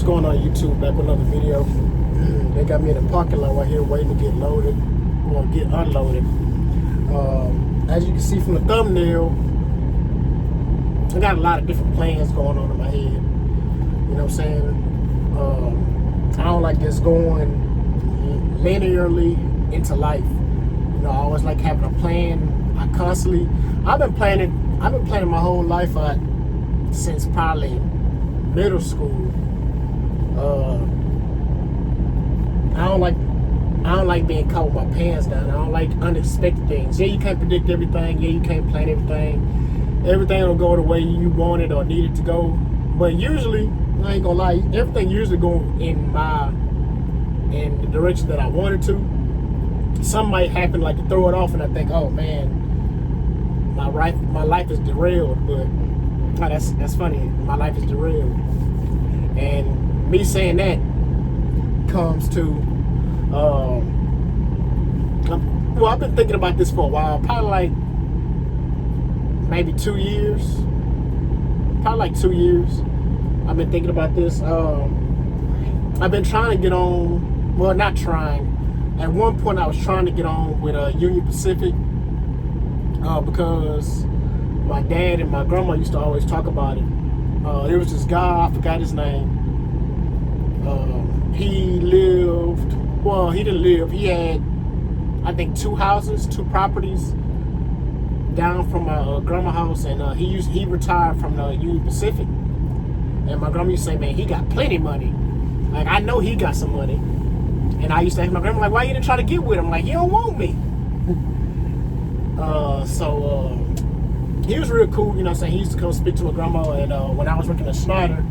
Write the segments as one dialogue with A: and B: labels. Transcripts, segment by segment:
A: going on YouTube? Back with another video. They got me in the parking lot right here waiting to get loaded or get unloaded. As you can see from the thumbnail, I got a lot of different plans going on in my head. You know what I'm saying? I don't like just going linearly into life. You know, I always like having a plan. I've been planning my whole life since probably middle school. I don't like being caught with my pants down. I don't like unexpected things. Yeah, you can't predict everything. Yeah, you can't plan everything. Everything will go the way you want it or need it to go. But usually, I ain't gonna lie, everything usually go in the direction that I wanted to. Something might happen, like to throw it off, and I think, oh man, my life is derailed. But that's funny. My life is derailed, and me saying that comes to well, I've been thinking about this for a while, probably like maybe 2 years, I've been thinking about this. I've been trying to get on, well, not trying, at one point I was trying to get on with Union Pacific because my dad and my grandma used to always talk about it. There was this guy, I forgot his name. He didn't live, he had, I think, 2 properties down from my grandma's house, and he retired from the Union Pacific. And my grandma used to say, man, he got plenty of money. Like, I know he got some money. And I used to ask my grandma, like, why you didn't try to get with him? Like, he don't want me. He was real cool, you know what I'm saying? He used to come speak to my grandma, and when I was working at Schneider,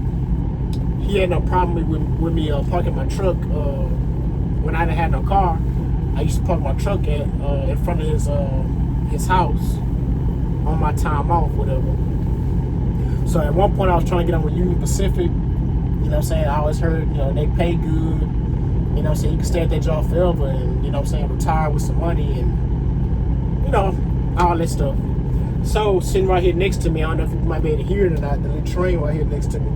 A: he had no problem with me parking my truck. When I didn't have no car, I used to park my truck in front of his house on my time off, whatever. So at one point I was trying to get on with Union Pacific. You know what I'm saying? I always heard, you know, they pay good. You know what I'm saying? You can stay at that job forever and, you know what I'm saying, retire with some money and, you know, all that stuff. So sitting right here next to me, I don't know if you might be able to hear it or not, the little train right here next to me.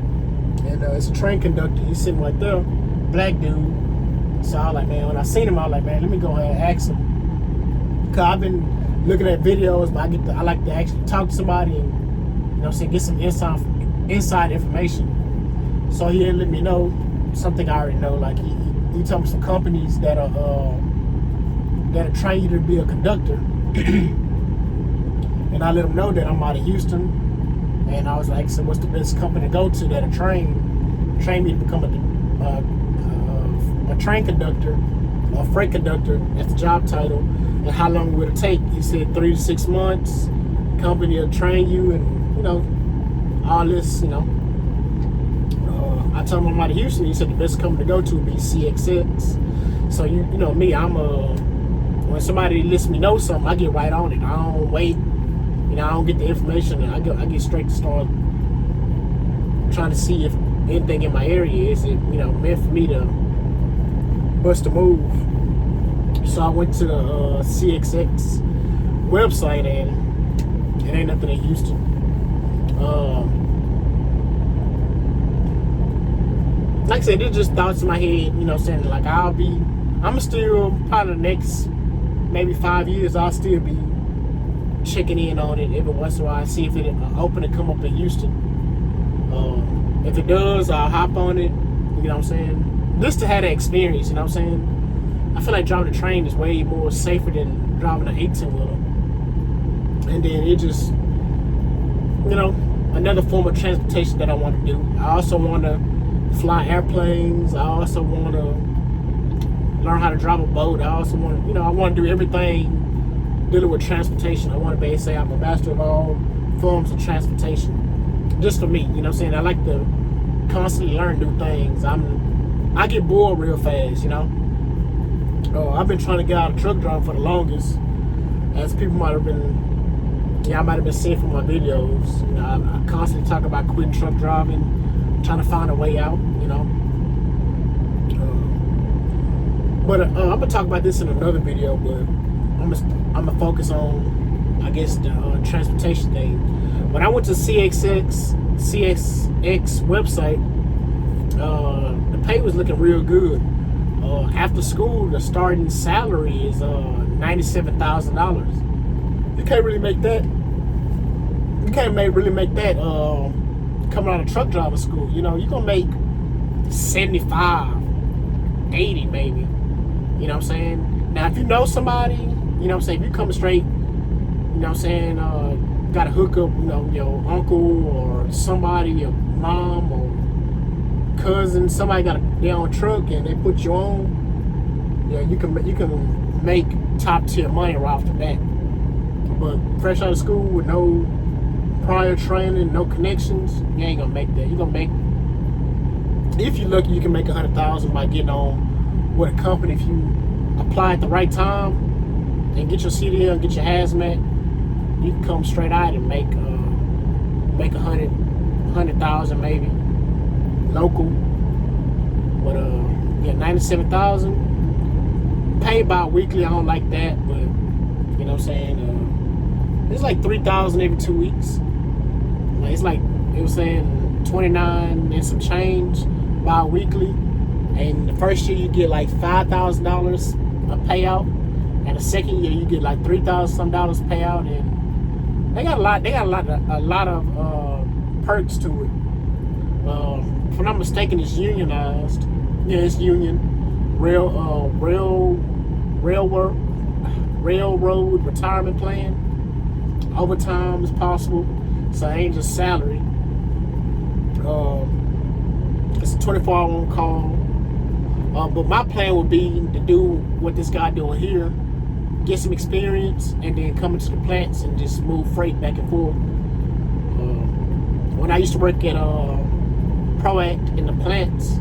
A: And it's a train conductor. He's sitting right there, black dude. So I was like, man, when I seen him, I was like, man, let me go ahead and ask him. Cause I've been looking at videos, but I like to actually talk to somebody and, you know what I'm saying, get some inside information. So he had let me know something I already know. Like he told me some companies that'll train you to be a conductor. And I let him know that I'm out of Houston. And I was like, so what's the best company to go to that'll train me to become a train conductor, a freight conductor? That's the job title. And how long would it take? He said 3 to 6 months. Company will train you, and you know, all this, you know. I told him I'm out of Houston. He said the best company to go to would be CSX. So you know me, when somebody lets me know something, I get right on it. I don't wait. You know, I don't get the information, and I get straight to start trying to see if anything in my area is, you know, meant for me to bust a move. So I went to the CSX website, and it ain't nothing in Houston. Like I said, it's just thoughts in my head, you know what I'm saying? Like I'm still, probably the next maybe 5 years, I'll still be checking in on it every once in a while, see if it open to come up in Houston. If it does, I'll hop on it, you know what I'm saying? Just to have that experience, you know what I'm saying? I feel like driving a train is way more safer than driving an 18-wheeler. And then it just, you know, another form of transportation that I want to do. I also want to fly airplanes. I also want to learn how to drive a boat. I also want to, you know, I want to do everything dealing with transportation. I want to be able to say I'm a master of all forms of transportation. Just for me, you know what I'm saying? I like to constantly learn new things. I get bored real fast, you know? I've been trying to get out of truck driving for the longest, as people might have been seeing from my videos. You know, I constantly talk about quitting truck driving, trying to find a way out, you know? But I'm gonna talk about this in another video, but I'm gonna focus on, I guess, the transportation thing. When I went to CSX website, was looking real good. After school, the starting salary is $97,000. You can't really make that. You can't really make that coming out of truck driver school. You know, you're gonna make 75, 80 maybe. You know what I'm saying? Now, if you know somebody, you know what I'm saying, if you coming straight, you know what I'm saying, got to hook up, you know, your uncle or somebody, your mom or cousin, somebody got their own truck and they put you on, yeah, you can make top tier money right off the bat. But fresh out of school with no prior training, no connections, you ain't gonna make that. You're gonna make, if you're lucky, you can make $100,000 by getting on with a company. If you apply at the right time and get your CDL and get your hazmat, you can come straight out and make $100,000 maybe local. But yeah, 97,000 paid bi-weekly. I don't like that, but you know what I'm saying. It's like 3,000 every 2 weeks. Like, it's like it was saying 29 and some change bi-weekly, and the first year you get like $5,000 a payout, and the second year you get like $3,000 some payout, and they got a lot of perks to it. If I'm not mistaken, it's unionized. Yeah, it's union. Railroad retirement plan. Overtime is possible, so it ain't just salary. It's a 24-hour on call. But my plan would be to do what this guy doing here, get some experience, and then come into the plants and just move freight back and forth. When I used to work at ProAct in the plants,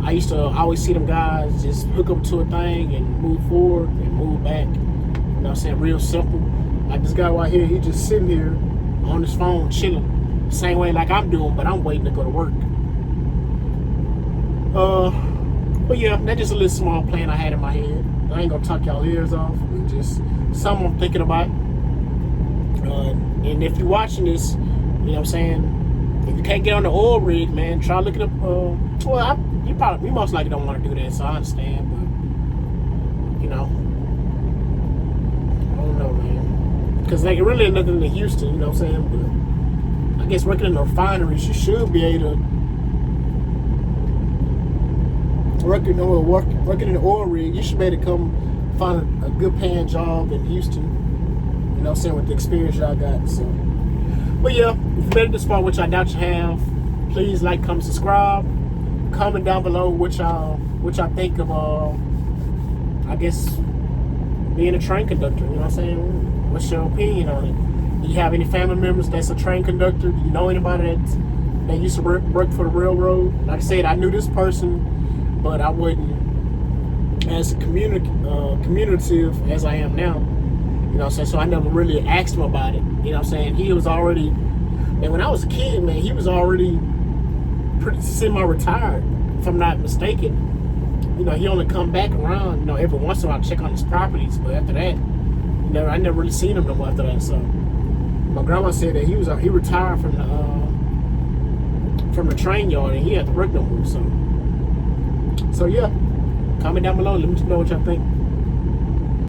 A: I used to always see them guys just hook up to a thing and move forward and move back. You know what I'm saying? Real simple. Like this guy right here, he just sitting here on his phone chilling. Same way like I'm doing, but I'm waiting to go to work. But yeah, that's just a little small plan I had in my head. I ain't gonna talk y'all ears off. It's just something I'm thinking about. And if you're watching this, you know what I'm saying, if you can't get on the oil rig, man, try looking up. You most likely don't want to do that, so I understand. But you know, I don't know, man, because like really ain't nothing in Houston, you know what I'm saying. But I guess working in the refineries, you should be able to. Working in the oil rig, you should be able to come find a good paying job in Houston. You know what I'm saying, with the experience y'all got. So, but yeah, if you made it this far, which I doubt you have, please like, comment, subscribe, comment down below what y'all think of I guess being a train conductor. You know what I'm saying? What's your opinion on it? Do you have any family members that's a train conductor? Do you know anybody that used to work for the railroad? Like I said, I knew this person, but I wasn't as communicative as I am now. You know what I'm saying? So I never really asked him about it. You know what I'm saying? He was already, and when I was a kid, man, he was already pretty semi-retired, if I'm not mistaken. You know, he only come back around, you know, every once in a while to check on his properties, but after that, I never really seen him no more after that. So my grandma said that he retired from the train yard and he had to work no more. So yeah, comment down below. Let me know what y'all think.